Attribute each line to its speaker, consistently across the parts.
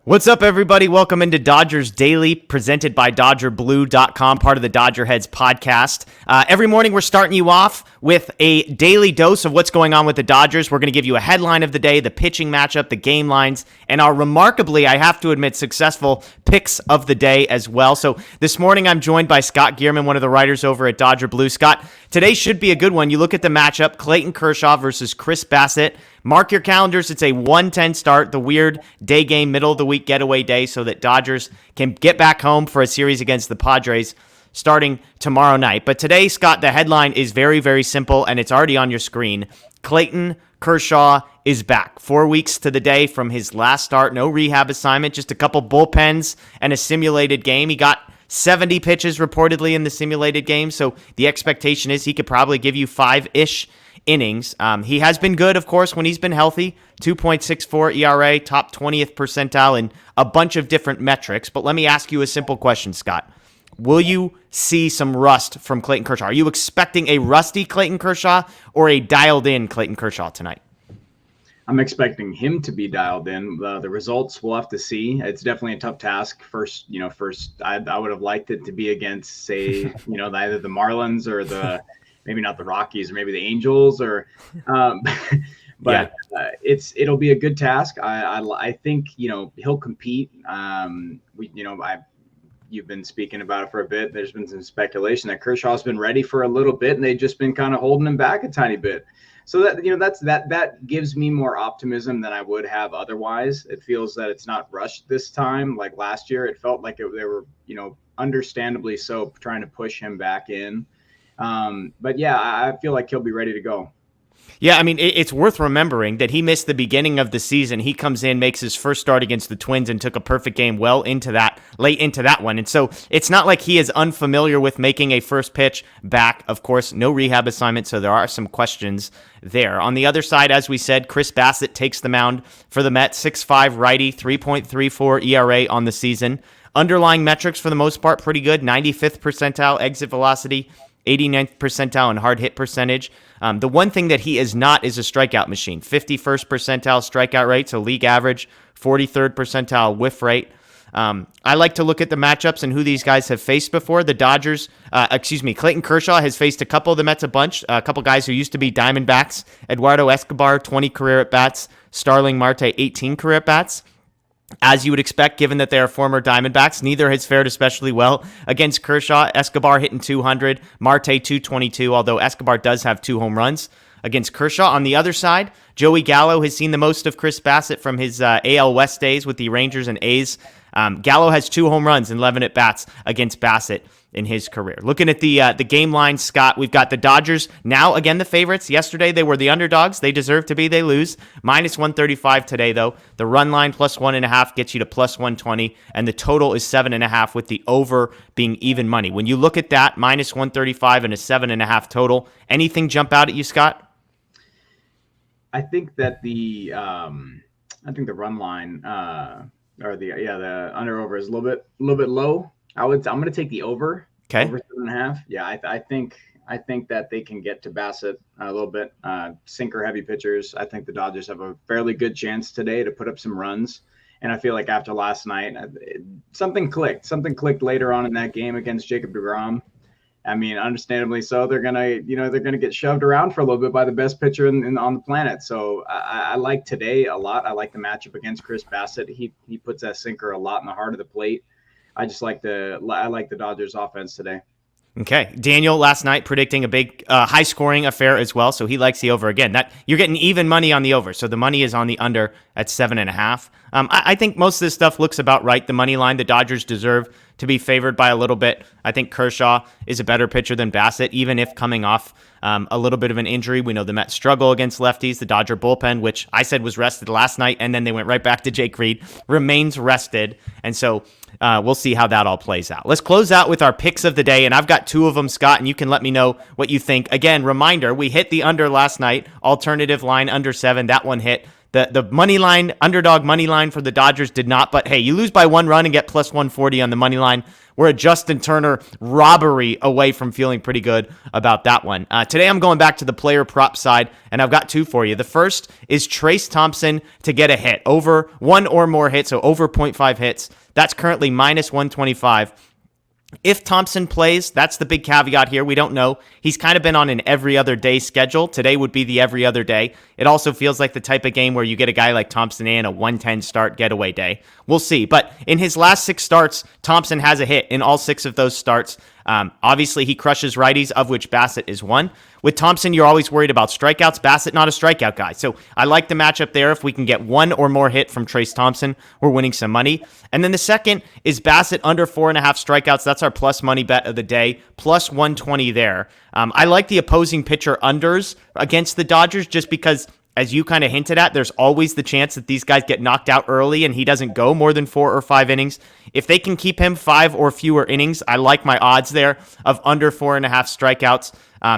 Speaker 1: What's up, everybody? Welcome into Dodgers Daily, presented by DodgerBlue.com, part of the DodgerHeads podcast. Every morning, we're starting you off with a daily dose of what's going on with the Dodgers. We're going to give you a headline of the day, the pitching matchup, the game lines, and our remarkably, I have to admit, successful picks of the day as well. So this morning, I'm joined by Scott Geirman, one of the writers over at Dodger Blue. Scott, today should be a good one. You look at the matchup, Clayton Kershaw versus Chris Bassitt. Mark your calendars. It's a 1:10 start, the weird day game, middle of the week getaway day, so that Dodgers can get back home for a series against the Padres starting tomorrow night. But today, Scott, the headline is very, very simple, and it's already on your screen. Clayton Kershaw is back. 4 weeks to the day from his last start. No rehab assignment, just a couple bullpens and a simulated game. He got 70 pitches reportedly in the simulated game, so the expectation is he could probably give you 5-ish innings. He has been good, of course, when he's been healthy. 2.64 ERA, top 20th percentile in a bunch of different metrics. But let me ask you a simple question, Scott. Will you see some rust from Clayton Kershaw? Are you expecting a rusty Clayton Kershaw or a dialed-in Clayton Kershaw tonight?
Speaker 2: I'm expecting him to be dialed in. The results we'll have to see. It's definitely a tough task. First, I would have liked it to be against, say, either the Marlins or maybe not the Rockies, or maybe the Angels, but it'll be a good task. I think he'll compete. You've been speaking about it for a bit. There's been some speculation that Kershaw's been ready for a little bit, and they've just been kind of holding him back a tiny bit. So that gives me more optimism than I would have otherwise. It feels that it's not rushed this time. Like last year, it felt like they were, understandably so, trying to push him back in. But yeah, I feel like he'll be ready to go.
Speaker 1: Yeah, I mean, it's worth remembering that he missed the beginning of the season. He comes in, makes his first start against the Twins, and took a perfect game late into that one. And so it's not like he is unfamiliar with making a first pitch back. Of course, no rehab assignment, so there are some questions there. On the other side, as we said, Chris Bassitt takes the mound for the Mets, 6.5 righty, 3.34 ERA on the season. Underlying metrics, for the most part, pretty good. 95th percentile exit velocity, 89th percentile in hard hit percentage. The one thing that he is not is a strikeout machine. 51st percentile strikeout rate, so league average. 43rd percentile whiff rate. I like to look at the matchups and who these guys have faced before. The Dodgers, Clayton Kershaw has faced a couple of the Mets a bunch. A couple guys who used to be Diamondbacks. Eduardo Escobar, 20 career at-bats. Starling Marte, 18 career at-bats. As you would expect, given that they are former Diamondbacks, neither has fared especially well against Kershaw. Escobar hitting 200, Marte 222, although Escobar does have 2 home runs against Kershaw. On the other side, Joey Gallo has seen the most of Chris Bassitt from his AL West days with the Rangers and A's. Gallo has 2 home runs and 11 at-bats against Bassitt in his career. Looking at the game line, Scott, we've got the Dodgers now again the favorites. Yesterday they were the underdogs. They deserve to be. They lose. Minus 135 today, though. The run line plus 1.5 gets you to plus 120, and the total is 7.5 with the over being even money. When you look at that, minus 135 and a 7.5 total, anything jump out at you, Scott?
Speaker 2: I think that the run line or the under over is a little bit low. I'm going to take the over.
Speaker 1: Okay.
Speaker 2: Over 7.5. Yeah, I think that they can get to Bassitt a little bit. Sinker heavy pitchers. I think the Dodgers have a fairly good chance today to put up some runs. And I feel like after last night, something clicked. Something clicked later on in that game against Jacob deGrom. I mean, understandably so. They're gonna get shoved around for a little bit by the best pitcher on the planet. So I like today a lot. I like the matchup against Chris Bassitt. He puts that sinker a lot in the heart of the plate. I like the Dodgers offense today.
Speaker 1: Okay. Daniel last night predicting a big high scoring affair as well. So he likes the over again. That you're getting even money on the over. So the money is on the under at 7.5. I think most of this stuff looks about right. The money line, the Dodgers deserve to be favored by a little bit. I think Kershaw is a better pitcher than Bassitt, even if coming off a little bit of an injury. We know the Mets struggle against lefties. The Dodger bullpen, which I said was rested last night, and then they went right back to Jake Reed, remains rested. And so we'll see how that all plays out. Let's close out with our picks of the day, and I've got 2 of them, Scott, and you can let me know what you think. Again, reminder, we hit the under last night, alternative line under 7. That one hit. The money line, underdog money line for the Dodgers did not, but hey, you lose by 1 run and get plus 140 on the money line. we're a Justin Turner robbery away from feeling pretty good about that one. Today I'm going back to the player prop side, and I've got two for you. The first is Trayce Thompson to get a hit, over one or more hits, so over 0.5 hits. That's currently minus 125. If Thompson plays, that's the big caveat here. We don't know. He's kind of been on an every other day schedule. Today would be the every other day. It also feels like the type of game where you get a guy like Thompson in a 110 start getaway day. We'll see. But in his last 6 starts, Thompson has a hit in all 6 of those starts. Obviously, he crushes righties, of which Bassett is one. With Thompson, you're always worried about strikeouts. Bassett, not a strikeout guy. So I like the matchup there. If we can get one or more hit from Trayce Thompson, we're winning some money. And then the second is Bassett under 4.5 strikeouts. That's our plus money bet of the day, plus 120 there. I like the opposing pitcher unders against the Dodgers just because, as you kind of hinted at, there's always the chance that these guys get knocked out early and he doesn't go more than 4 or 5 innings. If they can keep him 5 or fewer innings, I like my odds there of under 4.5 strikeouts.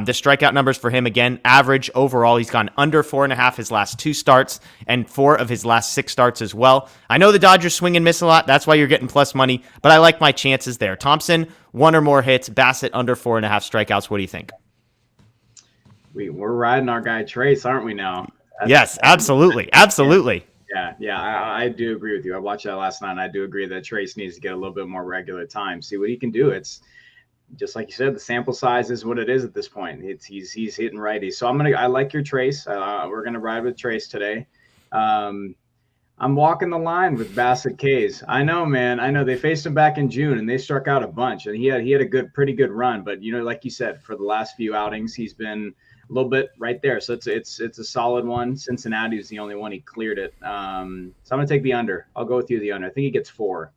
Speaker 1: The strikeout numbers for him, again, average overall. He's gone under 4.5 his last 2 starts and 4 of his last 6 starts as well. I know the Dodgers swing and miss a lot. That's why you're getting plus money, but I like my chances there. Thompson, 1 or more hits. Bassett, under 4.5 strikeouts. What do you think?
Speaker 2: We're riding our guy Trayce, aren't we now?
Speaker 1: Yes, absolutely. Absolutely.
Speaker 2: Yeah, I do agree with you. I watched that last night, and I do agree that Trayce needs to get a little bit more regular time. See what he can do. It's just like you said, the sample size is what it is at this point. He's hitting righties. So I like your Trayce. We're gonna ride with Trayce today. I'm walking the line with Bassett K's. I know, man. I know they faced him back in June, and they struck out a bunch, and he had a pretty good run. But like you said, for the last few outings, he's been a little bit right there. So it's a solid one. Cincinnati is the only one he cleared it. So I'm gonna take the under. I'll go with you the under. I think he gets 4.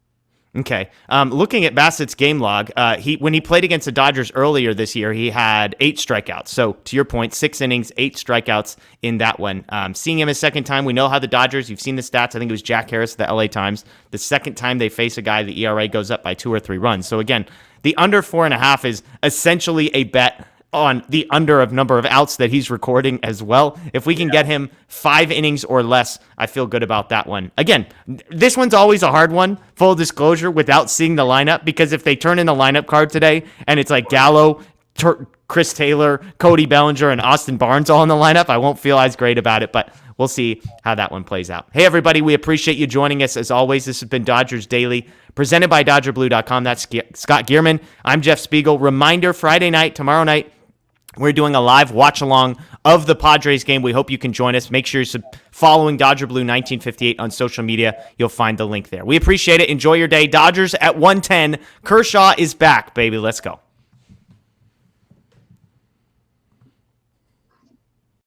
Speaker 1: Okay. Looking at Bassett's game log, when he played against the Dodgers earlier this year, he had 8 strikeouts. So to your point, 6 innings, 8 strikeouts in that one. Seeing him a second time, we know how the Dodgers, you've seen the stats. I think it was Jack Harris of the LA Times. The second time they face a guy, the ERA goes up by 2 or 3 runs. So again, the under 4.5 is essentially a bet on the under of number of outs that he's recording as well. If we can get him 5 innings or less, I feel good about that one. Again, this one's always a hard one, full disclosure, without seeing the lineup, because if they turn in the lineup card today and it's like Gallo, Chris Taylor, Cody Bellinger, and Austin Barnes all in the lineup, I won't feel as great about it, but we'll see how that one plays out. Hey, everybody, we appreciate you joining us. As always, this has been Dodgers Daily, presented by DodgerBlue.com. That's Scott Geirman. I'm Jeff Spiegel. Reminder, Friday night, tomorrow night, we're doing a live watch-along of the Padres game. We hope you can join us. Make sure you're following Dodger Blue 1958 on social media. You'll find the link there. We appreciate it. Enjoy your day. Dodgers at 110. Kershaw is back, baby. Let's go.